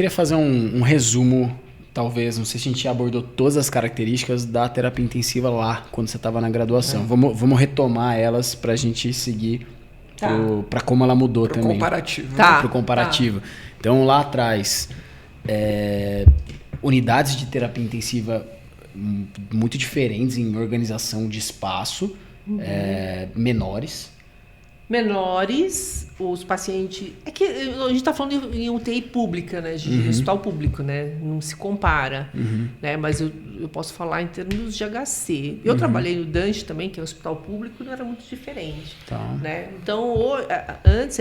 Queria fazer um resumo, talvez, não sei se a gente abordou todas as características da terapia intensiva lá, quando você estava na graduação. Vamos retomar elas para a gente seguir para como ela mudou também. Comparativo. Pro comparativo. Então, lá atrás, unidades de terapia intensiva muito diferentes em organização de espaço, menores. Os pacientes... É que a gente está falando em UTI pública, né? De hospital público, né? Não se compara. Né? Mas eu posso falar em termos de HC. Eu trabalhei no Dante também, que é um hospital público, não era muito diferente. Tá. Né? Então, antes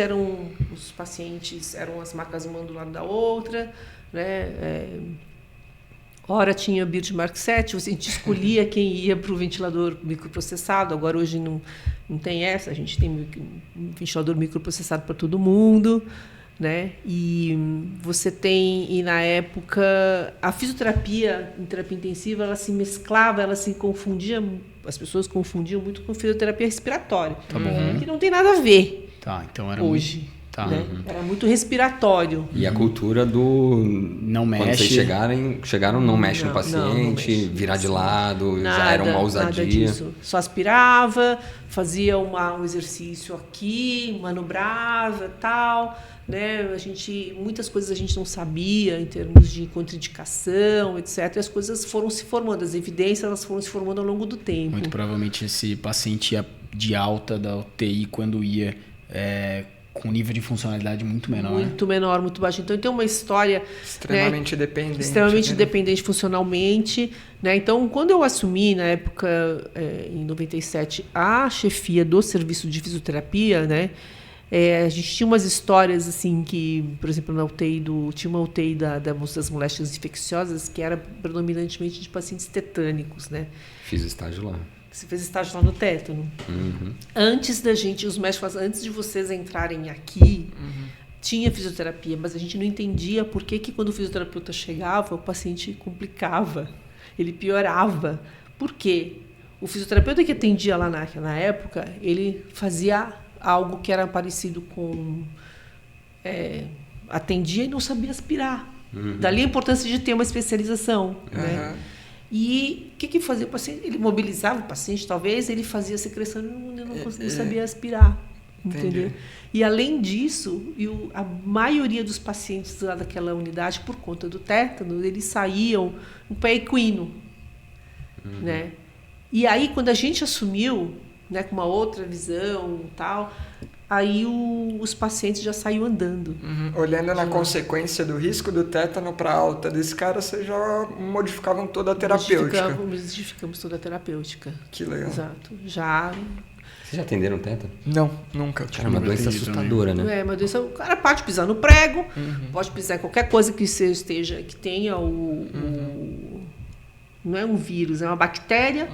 os pacientes eram as macas uma do lado da outra, né? Ora tinha Birchmark 7, a gente escolhia quem ia para o ventilador microprocessado. Agora, hoje, não tem essa. A gente tem um ventilador microprocessado para todo mundo. Né? E você tem... E, na época, a fisioterapia em terapia intensiva, ela se mesclava, ela se confundia... As pessoas confundiam muito com fisioterapia respiratória. Tá bom. Que não tem nada a ver Então era hoje. Tá. Né? Era muito respiratório. E a cultura do... Não mexe. Quando vocês chegaram, não mexe no paciente, mexe. virar de lado, Nada, já era uma ousadia. Nada disso. Só aspirava, fazia um exercício aqui, manobrava, tal. Né? Muitas coisas a gente não sabia em termos de contraindicação, etc. E as coisas foram se formando, as evidências elas foram se formando ao longo do tempo. Muito provavelmente esse paciente ia de alta da UTI quando ia... com nível de funcionalidade muito menor. Muito menor, muito baixo. Então, tem uma história... Extremamente dependente. Extremamente dependente funcionalmente. Né? Então, quando eu assumi, na época, em 97, a chefia do serviço de fisioterapia, né? A gente tinha umas histórias, assim, que, por exemplo, na UTI tinha uma UTI das moléstias infecciosas que era predominantemente de pacientes tetânicos, né? Fiz estágio lá. Você fez estágio lá no tétano. Antes os médicos falavam, antes de vocês entrarem aqui, tinha fisioterapia, mas a gente não entendia por que quando o fisioterapeuta chegava, o paciente complicava, ele piorava. Por quê? O fisioterapeuta que atendia lá naquela época, ele fazia algo que era parecido com... atendia e não sabia aspirar. Dali a importância de ter uma especialização. Né? E o que fazia o paciente? Ele mobilizava o paciente, talvez, ele fazia secreção e não sabia aspirar. Entendeu? E, além disso, a maioria dos pacientes lá daquela unidade, por conta do tétano, eles saíam um pé equino. Né? E aí, quando a gente assumiu, né, com uma outra visão e tal... Aí os pacientes já saíam andando. Olhando na consequência do risco do tétano para alta desse cara, vocês já modificavam toda a terapêutica. Modificamos toda a terapêutica. Que legal. Exato. Já... Vocês já atenderam tétano? Não, nunca. Era uma doença assustadora, né? Uma doença... O cara pode pisar no prego, pode pisar em qualquer coisa que que tenha não é um vírus, é uma bactéria...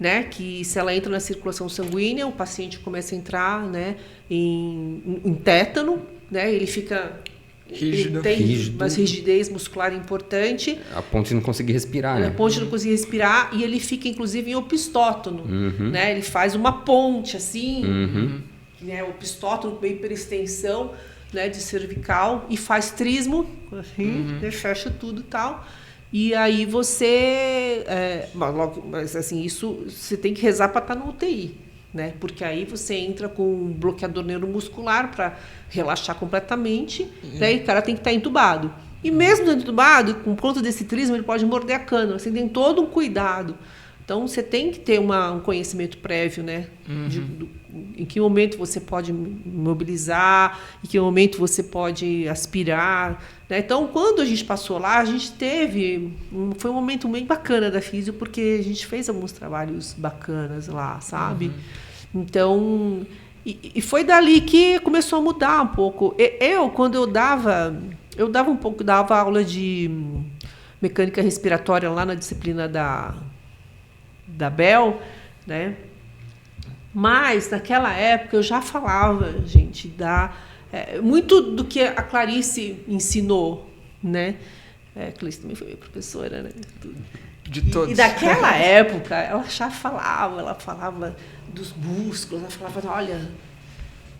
Né, que se ela entra na circulação sanguínea, o paciente começa a entrar, né, em tétano, né, ele fica rígido. Ele tem uma rigidez muscular importante. A ponto de não conseguir respirar, né? A ponto de não conseguir respirar, e ele fica, inclusive, em opistótono. Né, ele faz uma ponte, assim, né, opistótono com hiperextensão, né, de cervical, e faz trismo, assim, né, fecha tudo e tal. E aí você... mas assim, isso você tem que rezar para estar no UTI, né? Porque aí você entra com um bloqueador neuromuscular para relaxar completamente, né? E o cara tem que estar entubado. E mesmo entubado, com conta desse trismo, ele pode morder a cânula. Você tem todo um cuidado. Então, você tem que ter um conhecimento prévio, né? Em que momento você pode mobilizar, em que momento você pode aspirar. Né? Então, quando a gente passou lá, a gente foi um momento bem bacana da físio, porque a gente fez alguns trabalhos bacanas lá, sabe? Então, e foi dali que começou a mudar um pouco. Quando eu dava aula de mecânica respiratória lá na disciplina da Bel, né? Mas naquela época eu já falava, gente, muito do que a Clarice ensinou, né? A Clarice também foi minha professora, né? De todos. E daquela época ela já falava, dos músculos, ela falava, olha,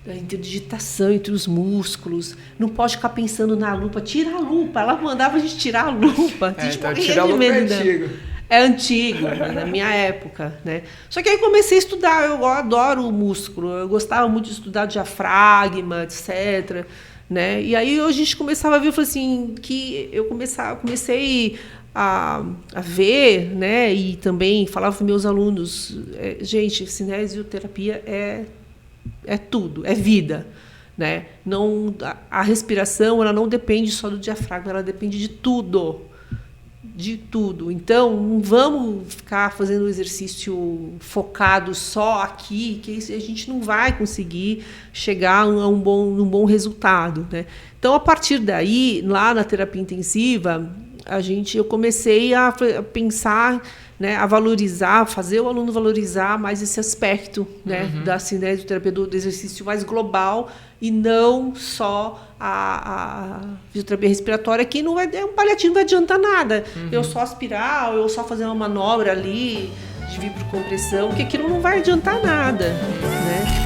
da interdigitação entre os músculos, não pode ficar pensando na lupa, tira a lupa, ela mandava a gente tirar a lupa, a gente tirar a lupa é antigo. É antigo, na minha época, né? Só que aí comecei a estudar, eu adoro o músculo, eu gostava muito de estudar diafragma, etc., né? E aí hoje a gente começava a ver, eu falei assim, que eu comecei a ver, né? E também falava para meus alunos, gente, cinesioterapia é tudo, é vida, né? Não, a respiração, ela não depende só do diafragma, ela depende de tudo. Então, não vamos ficar fazendo um exercício focado só aqui, que a gente não vai conseguir chegar a um bom resultado, né? Então, a partir daí, lá na terapia intensiva, eu comecei a pensar, né, a valorizar, fazer o aluno valorizar mais esse aspecto, né, da cinesioterapia, do exercício mais global, e não só a fisioterapia respiratória, que não é um paliativo, não vai adiantar nada. Eu só aspirar, ou eu só fazer uma manobra ali de vibrocompressão, que aquilo não vai adiantar nada, né?